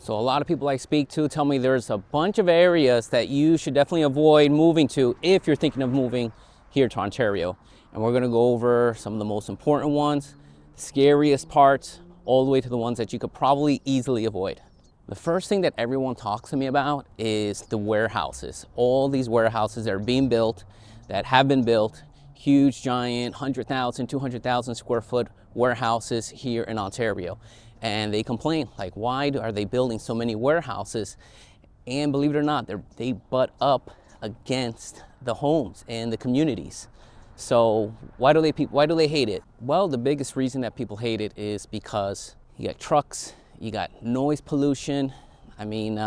So a lot of people I speak to tell me there's a bunch of areas that you should definitely avoid moving to if you're thinking of moving here to Ontario. And we're going to go over some of the most important ones, scariest parts, all the way to the ones that you could probably easily avoid. The first thing that everyone talks to me about is the warehouses. All these warehouses that are being built, that have been built, huge, giant, 100,000, 200,000 square foot warehouses here in Ontario. And they complain, like, why are they building so many warehouses? And believe it or not, they butt up against the homes and the communities. So why do they hate it? Well, the biggest reason that people hate it is because you got trucks, you got noise pollution. I mean,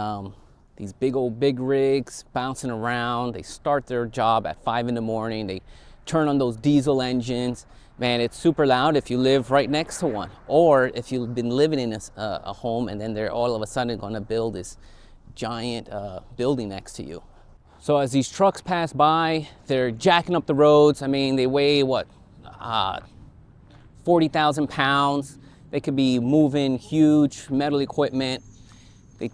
these big rigs bouncing around. They start their job at 5 in the morning. They turn on those diesel engines. Man, it's super loud if you live right next to one, or if you've been living in a home and then they're all of a sudden going to build this giant building next to you. So as these trucks pass by, they're jacking up the roads. I mean, they weigh what, 40,000 pounds. They could be moving huge metal equipment. They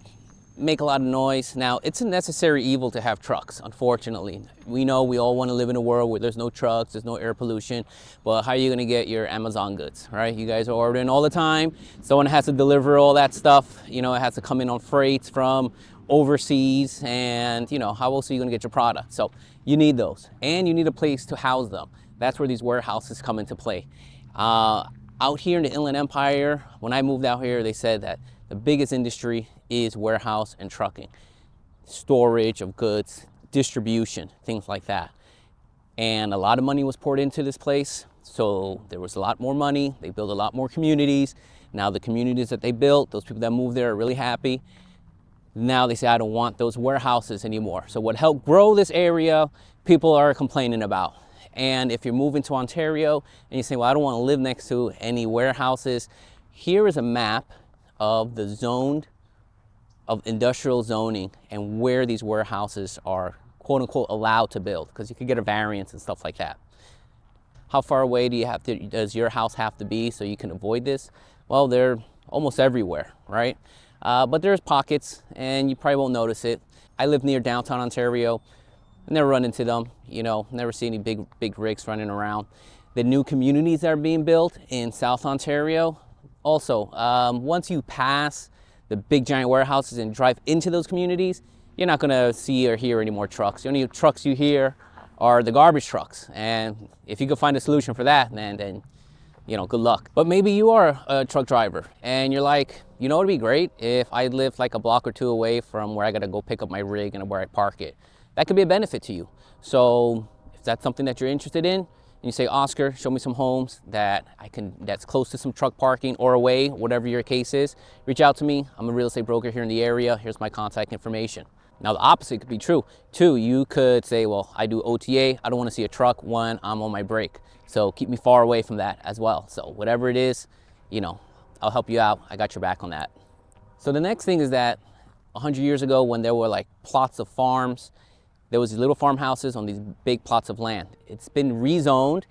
make a lot of noise. Now, it's a necessary evil to have trucks, unfortunately. We know we all want to live in a world where there's no trucks, there's no air pollution, but how are you going to get your Amazon goods, right? You guys are ordering all the time. Someone has to deliver all that stuff. You know, it has to come in on freights from overseas, and, you know, how else are you going to get your product? So you need those, and you need a place to house them. That's where these warehouses come into play. Out here in the Inland Empire, when I moved out here, they said that the biggest industry is warehouse and trucking, storage of goods, distribution, things like that. And a lot of money was poured into this place, so there was a lot more money. They built a lot more communities. Now the communities that they built, those people that moved there are really happy. Now they say, I don't want those warehouses anymore. So what helped grow this area, people are complaining about. And if you're moving to Ontario and you say, well, I don't want to live next to any warehouses, here is a map of the zoned of industrial zoning and where these warehouses are quote unquote allowed to build, because you could get a variance and stuff like that. How far away does your house have to be so you can avoid this? Well, they're almost everywhere, right? But there's pockets and you probably won't notice it. I live near downtown Ontario. I never run into them, you know, never see any big rigs running around. The new communities that are being built in South Ontario, also, once you pass the big giant warehouses and drive into those communities, you're not gonna see or hear any more trucks. The only trucks you hear are the garbage trucks. And if you could find a solution for that, man, then, you know, good luck. But maybe you are a truck driver and you're like, you know, it'd be great if I lived like a block or two away from where I gotta go pick up my rig and where I park it. That could be a benefit to you. So if that's something that you're interested in, and you say, Oscar, show me some homes that's close to some truck parking or away, whatever your case is, reach out to me. I'm a real estate broker here in the area. Here's my contact information. Now the opposite could be true too. You could say, well, I do OTA. I don't want to see a truck when I'm on my break. So keep me far away from that as well. So whatever it is, you know, I'll help you out. I got your back on that. So the next thing is that 100 years ago, when there were like plots of farms, there was these little farmhouses on these big plots of land. It's been rezoned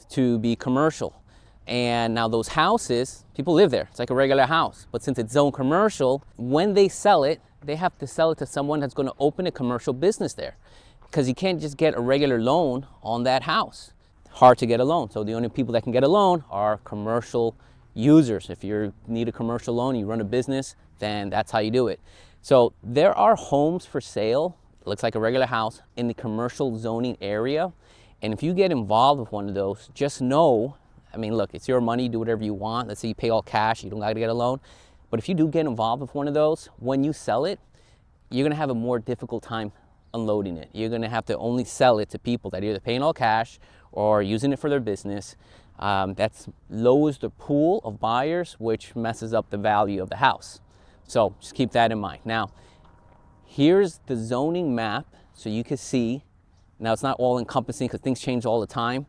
to be commercial. And now those houses, people live there. It's like a regular house. But since it's zoned commercial, when they sell it, they have to sell it to someone that's going to open a commercial business there. Because you can't just get a regular loan on that house. Hard to get a loan. So the only people that can get a loan are commercial users. If you need a commercial loan, you run a business, then that's how you do it. So there are homes for sale. Looks like a regular house in the commercial zoning area. And if you get involved with one of those, just know, I mean, look, it's your money, do whatever you want. Let's say you pay all cash, you don't got to get a loan. But if you do get involved with one of those, when you sell it, you're going to have a more difficult time unloading it. You're going to have to only sell it to people that are either paying all cash or using it for their business. That lowers the pool of buyers, which messes up the value of the house. So just keep that in mind. Now, here's the zoning map so you can see. Now it's not all encompassing because things change all the time.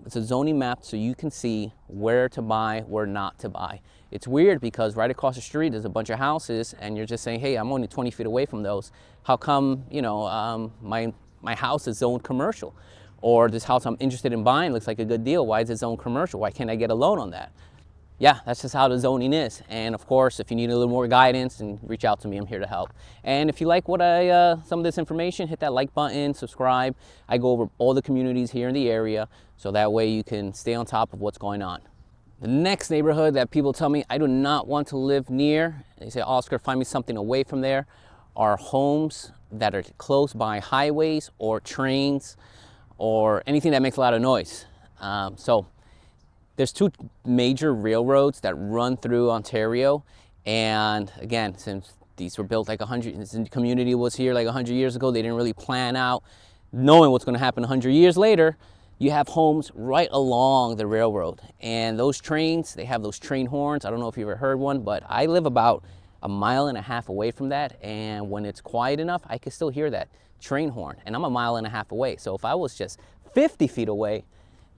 It's a zoning map so you can see where to buy, where not to buy. It's weird because right across the street there's a bunch of houses and you're just saying, hey, I'm only 20 feet away from those. How come, you know, my house is zoned commercial? Or this house I'm interested in buying looks like a good deal. Why is it zoned commercial? Why can't I get a loan on that? yeah, that's just how the zoning is. And of course, if you need a little more guidance, and reach out to me, I'm here to help. And if you like what some of this information, hit that like button, subscribe. I go over all the communities here in the area, so that way you can stay on top of what's going on. The next neighborhood that people tell me I do not want to live near, they say, Oscar, find me something away from there, are homes that are close by highways or trains or anything that makes a lot of noise. So there's two major railroads that run through Ontario. And again, since these were built like 100, the community was here like 100 years ago, they didn't really plan out knowing what's going to happen 100 years later. You have homes right along the railroad, and those trains, they have those train horns. I don't know if you've ever heard one, but I live about 1.5 miles away from that, and when it's quiet enough, I can still hear that train horn, and I'm 1.5 miles away. So if I was just 50 feet away,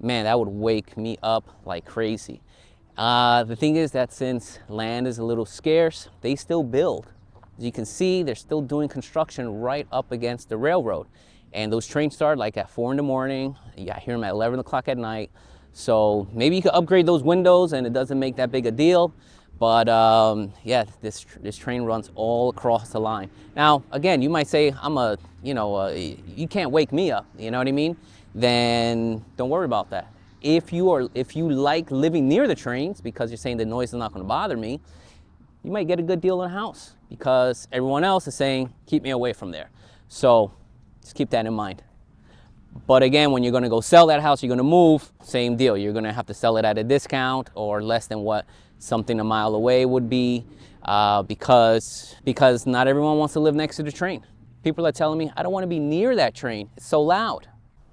man, that would wake me up like crazy. The thing is that since land is a little scarce, they still build. As you can see, they're still doing construction right up against the railroad. And those trains start like at 4 in the morning. Yeah, I hear them at 11 o'clock at night. So maybe you could upgrade those windows and it doesn't make that big a deal. But yeah, this train runs all across the line. Now, again, you might say, you can't wake me up, you know what I mean? Then don't worry about that. If you like living near the trains because you're saying the noise is not going to bother me, you might get a good deal on a house because everyone else is saying, keep me away from there. So just keep that in mind. But again, when you're going to go sell that house, you're going to move, same deal. You're going to have to sell it at a discount or less than what something 1 mile away would be because not everyone wants to live next to the train. People are telling me, I don't want to be near that train. It's so loud.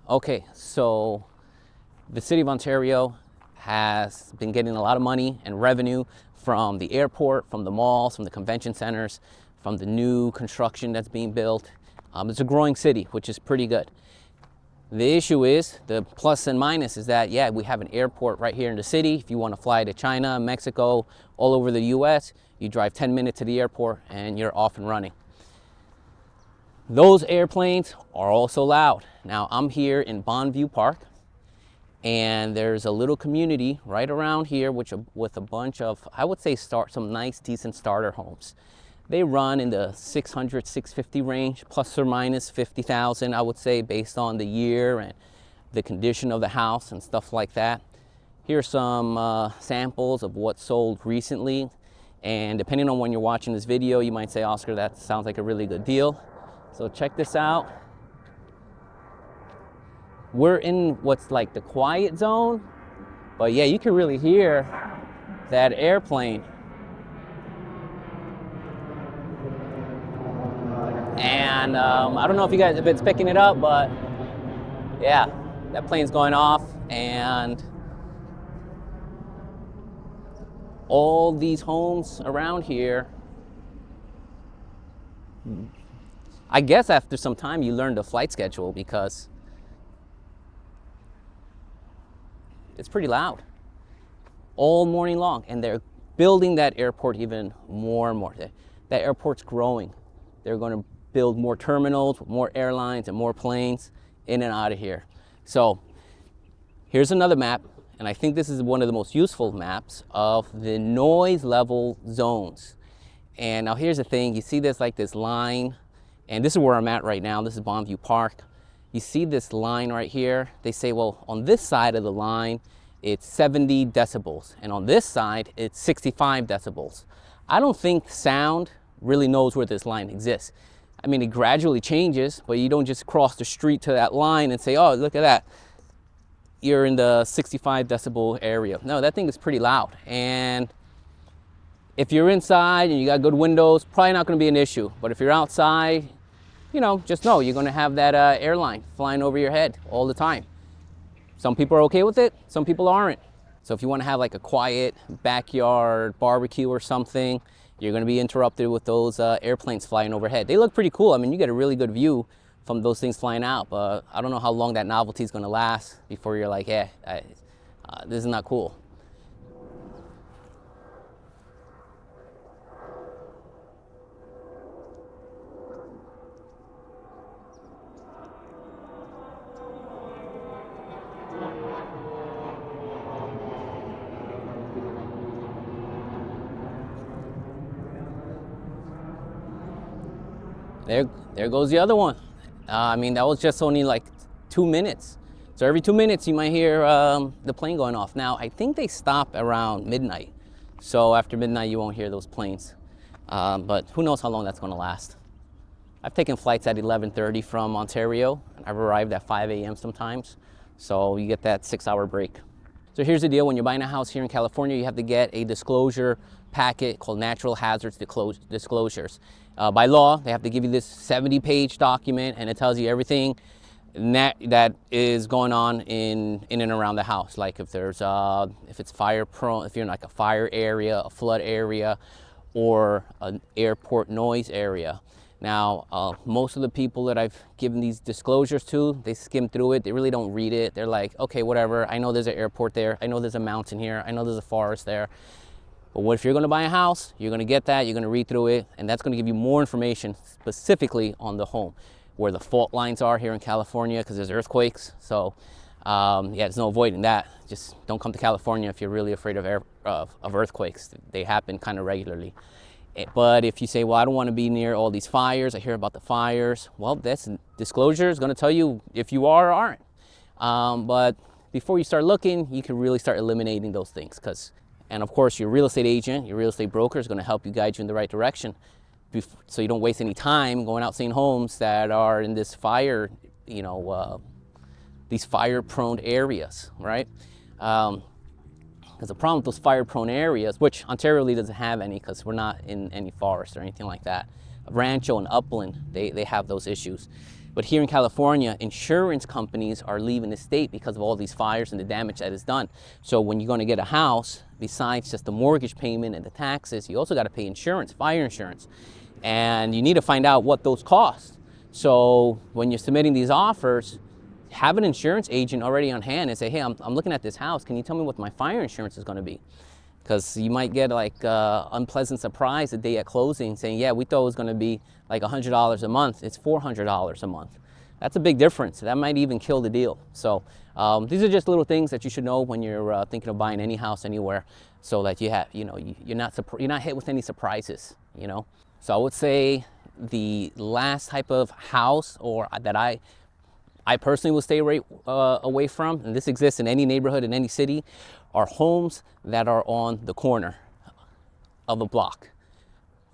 Okay, so the city of Ontario has been getting a lot of money and revenue from the airport, from the malls, from the convention centers, from the new construction that's being built. It's a growing city, which is pretty good. The issue is, the plus and minus is that, yeah, we have an airport right here in the city. If you want to fly to China, Mexico, all over the US, you drive 10 minutes to the airport and you're off and running. Those airplanes are also loud. Now, I'm here in Bonneview Park, and there's a little community right around here with a bunch of, I would say, some nice, decent starter homes. They run in the 600, 650 range, plus or minus 50,000, I would say, based on the year and the condition of the house and stuff like that. Here's some samples of what sold recently. And depending on when you're watching this video, you might say, Oscar, that sounds like a really good deal. So check this out. We're in what's like the quiet zone, but yeah, you can really hear that airplane. And I don't know if it's picking it up, but yeah, that plane's going off, and all these homes around here, I guess after some time you learn the flight schedule because it's pretty loud all morning long, and they're building that airport even more and more. That airport's growing. They're going to build more terminals, more airlines, and more planes in and out of here. So here's another map, and I think this is one of the most useful maps of the noise level zones. And now here's the thing, you see this line, and this is where I'm at right now. This is Bonneview Park. You see this line right here. They say, well, on this side of the line, it's 70 decibels, and on this side, it's 65 decibels. I don't think sound really knows where this line exists. I mean, it gradually changes, but you don't just cross the street to that line and say, oh, look at that, you're in the 65 decibel area. No, that thing is pretty loud. And if you're inside and you got good windows, probably not going to be an issue. But if you're outside, just know you're going to have that airline flying over your head all the time. Some people are okay with it, some people aren't. So if you want to have like a quiet backyard barbecue or something, you're going to be interrupted with those airplanes flying overhead. They look pretty cool. I mean, you get a really good view from those things flying out, but I don't know how long that novelty is going to last before you're like, this is not cool. There goes the other one. I mean, that was just only like 2 minutes. So every 2 minutes you might hear the plane going off. Now, I think they stop around midnight. So after midnight, you won't hear those planes. But who knows how long that's going to last. I've taken flights at 11:30 from Ontario. I've arrived at 5 a.m. sometimes. So you get that 6-hour break. So here's the deal. When you're buying a house here in California, you have to get a disclosure packet called Natural Hazards Disclosures. By law, they have to give you this 70-page document, and it tells you everything that is going on in and around the house. Like if it's fire prone, if you're in like a fire area, a flood area, or an airport noise area. Now, most of the people that I've given these disclosures to, they skim through it. They really don't read it. They're like, okay, whatever. I know there's an airport there. I know there's a mountain here. I know there's a forest there. But what if you're going to buy a house? You're going to get that. You're going to read through it. And that's going to give you more information specifically on the home, where the fault lines are here in California, because there's earthquakes. So, yeah, there's no avoiding that. Just don't come to California if you're really afraid of earthquakes. They happen kind of regularly. But if you say, well, I don't want to be near all these fires, I hear about the fires, well, that's disclosure is going to tell you if you are or aren't. But before you start looking, you can really start eliminating those things. And of course, your real estate agent, your real estate broker is going to help you guide you in the right direction, so you don't waste any time going out seeing homes that are in this fire, these fire-prone areas, right? Because the problem with those fire-prone areas, which Ontario really doesn't have any because we're not in any forest or anything like that. Rancho and Upland, they have those issues. But here in California, insurance companies are leaving the state because of all these fires and the damage that is done. So when you're going to get a house, besides just the mortgage payment and the taxes, you also got to pay insurance, fire insurance. And you need to find out what those cost. So when you're submitting these offers, have an insurance agent already on hand and say, hey, I'm looking at this house. Can you tell me what my fire insurance is going to be? Because you might get like unpleasant surprise the day at closing saying, yeah, we thought it was going to be like $100 a month. It's $400 a month. That's a big difference. That might even kill the deal. So these are just little things that you should know when you're thinking of buying any house anywhere, so that you're not hit with any surprises. So I would say the last type of house that I personally will stay away from, and this exists in any neighborhood, in any city, are homes that are on the corner of a block.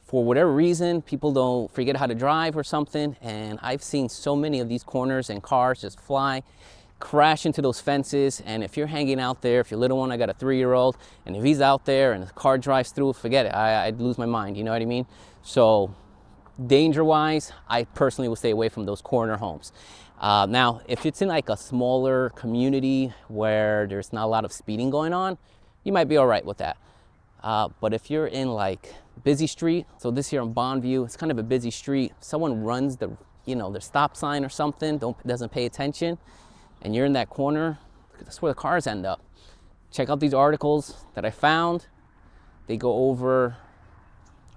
For whatever reason, people don't forget how to drive or something, and I've seen so many of these corners and cars just crash into those fences. And if you're hanging out there, if your little one, I got a 3-year-old, and if he's out there and the car drives through, forget it, I'd lose my mind, you know what I mean? So danger-wise, I personally would stay away from those corner homes. Now, if it's in like a smaller community where there's not a lot of speeding going on, you might be all right with that. But if you're in like busy street, so this here on Bondview, it's kind of a busy street. Someone runs their stop sign or something, doesn't pay attention, and you're in that corner, that's where the cars end up. Check out these articles that I found. They go over,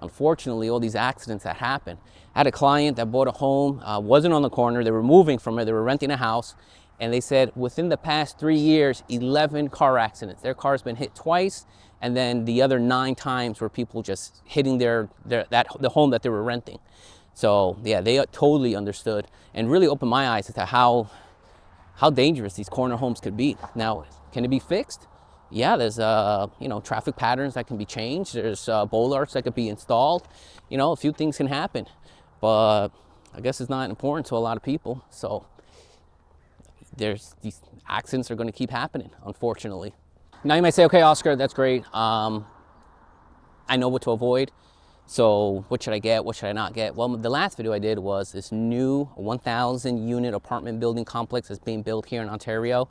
unfortunately, all these accidents that happen. I had a client that bought a home, wasn't on the corner. They were moving from it. They were renting a house. And they said within the past 3 years, 11 car accidents. Their car's been hit twice. And then the other 9 times were people just hitting the home that they were renting. So yeah, they totally understood and really opened my eyes as to how dangerous these corner homes could be. Now, can it be fixed? Yeah, there's traffic patterns that can be changed. There's bollards that could be installed. A few things can happen, but I guess it's not important to a lot of people. So these accidents are going to keep happening, unfortunately. Now you might say, okay, Oscar, that's great. I know what to avoid. So what should I get? What should I not get? Well, the last video I did was this new 1,000 unit apartment building complex that's being built here in Ontario.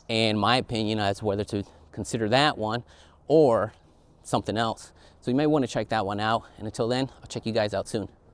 And my opinion as to whether to consider that one or something else. So you might want to check that one out. And until then, I'll check you guys out soon.